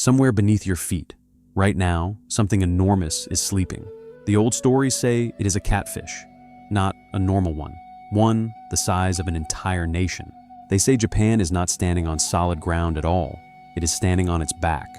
somewhere beneath your feet. Right now, something enormous is sleeping. The old stories say it is a catfish, not a normal one the size of an entire nation. They say Japan is not standing on solid ground at all. It is standing on its back.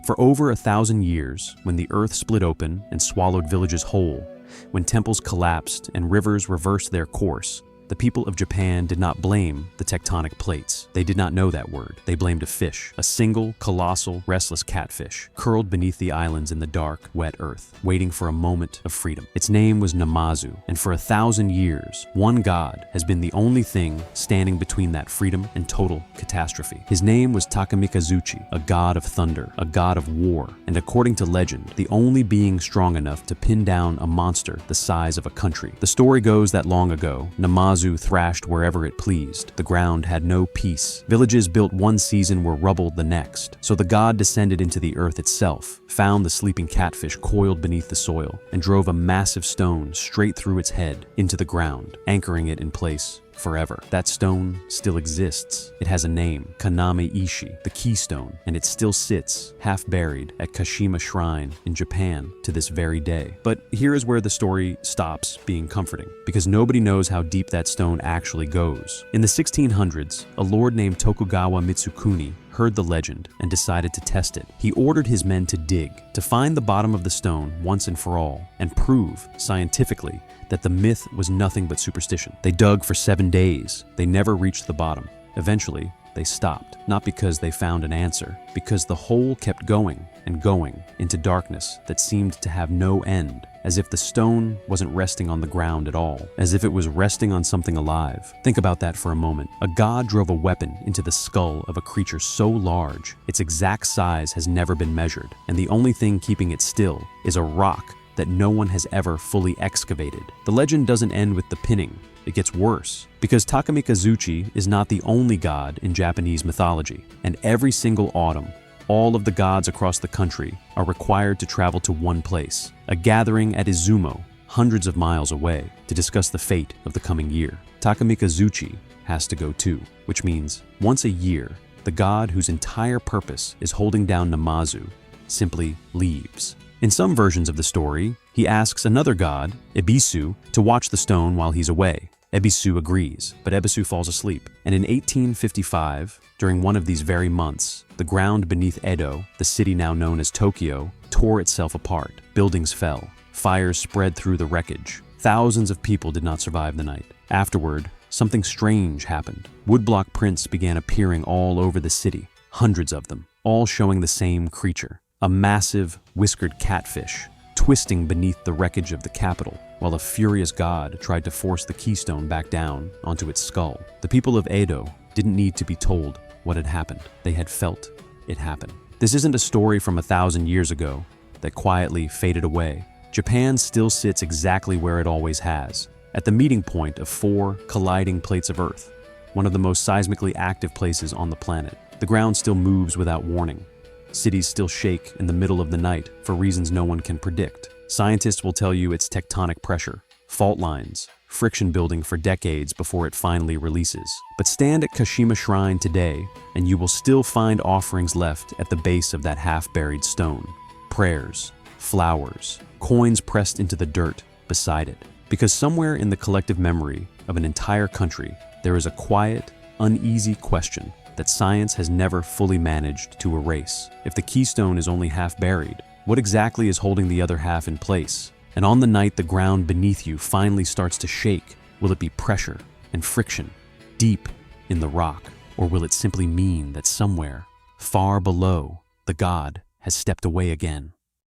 For over 1,000 years, when the earth split open and swallowed villages whole, when temples collapsed and rivers reversed their course, the people of Japan did not blame the tectonic plates. They did not know that word. They blamed a fish, a single, colossal, restless catfish, curled beneath the islands in the dark, wet earth, waiting for a moment of freedom. Its name was Namazu, and for 1,000 years, one god has been the only thing standing between that freedom and total catastrophe. His name was Takemikazuchi, a god of thunder, a god of war, and according to legend, the only being strong enough to pin down a monster the size of a country. The story goes that long ago, Namazu thrashed wherever it pleased. The ground had no peace. Villages built one season were rubbled the next. So the god descended into the earth itself, found the sleeping catfish coiled beneath the soil, and drove a massive stone straight through its head into the ground, anchoring it in place forever. That stone still exists. It has a name, kaname-ishi, the keystone, and it still sits, half buried, at Kashima Shrine in Japan to this very day. But here is where the story stops being comforting, because nobody knows how deep that stone actually goes. In the 1600s, a lord named Tokugawa Mitsukuni heard the legend and decided to test it. He ordered his men to dig, to find the bottom of the stone once and for all, and prove, scientifically, that the myth was nothing but superstition. They dug for 7 days. They never reached the bottom. Eventually, they stopped, not because they found an answer, because the hole kept going and going into darkness that seemed to have no end, as if the stone wasn't resting on the ground at all, as if it was resting on something alive. Think about that for a moment. A god drove a weapon into the skull of a creature so large, its exact size has never been measured, and the only thing keeping it still is a rock that no one has ever fully excavated. The legend doesn't end with the pinning. It gets worse, because Takemikazuchi is not the only god in Japanese mythology, and every single autumn, all of the gods across the country are required to travel to one place, a gathering at Izumo, hundreds of miles away, to discuss the fate of the coming year. Takemikazuchi has to go too, which means once a year, the god whose entire purpose is holding down Namazu simply leaves. In some versions of the story, he asks another god, Ebisu, to watch the stone while he's away. Ebisu agrees, but Ebisu falls asleep. And in 1855, during one of these very months, the ground beneath Edo, the city now known as Tokyo, tore itself apart. Buildings fell. Fires spread through the wreckage. Thousands of people did not survive the night. Afterward, something strange happened. Woodblock prints began appearing all over the city, hundreds of them, all showing the same creature. A massive, whiskered catfish, twisting beneath the wreckage of the Capitol, while a furious god tried to force the keystone back down onto its skull. The people of Edo didn't need to be told what had happened. They had felt it happen. This isn't a story from 1,000 years ago that quietly faded away. Japan still sits exactly where it always has, at the meeting point of 4 colliding plates of Earth, one of the most seismically active places on the planet. The ground still moves without warning. Cities still shake in the middle of the night for reasons no one can predict. Scientists will tell you it's tectonic pressure, fault lines, friction building for decades before it finally releases. But stand at Kashima Shrine today, and you will still find offerings left at the base of that half-buried stone. Prayers, flowers, coins pressed into the dirt beside it. Because somewhere in the collective memory of an entire country, there is a quiet, uneasy question that science has never fully managed to erase. If the keystone is only half buried, what exactly is holding the other half in place? And on the night the ground beneath you finally starts to shake, will it be pressure and friction deep in the rock? Or will it simply mean that somewhere, far below, the god has stepped away again?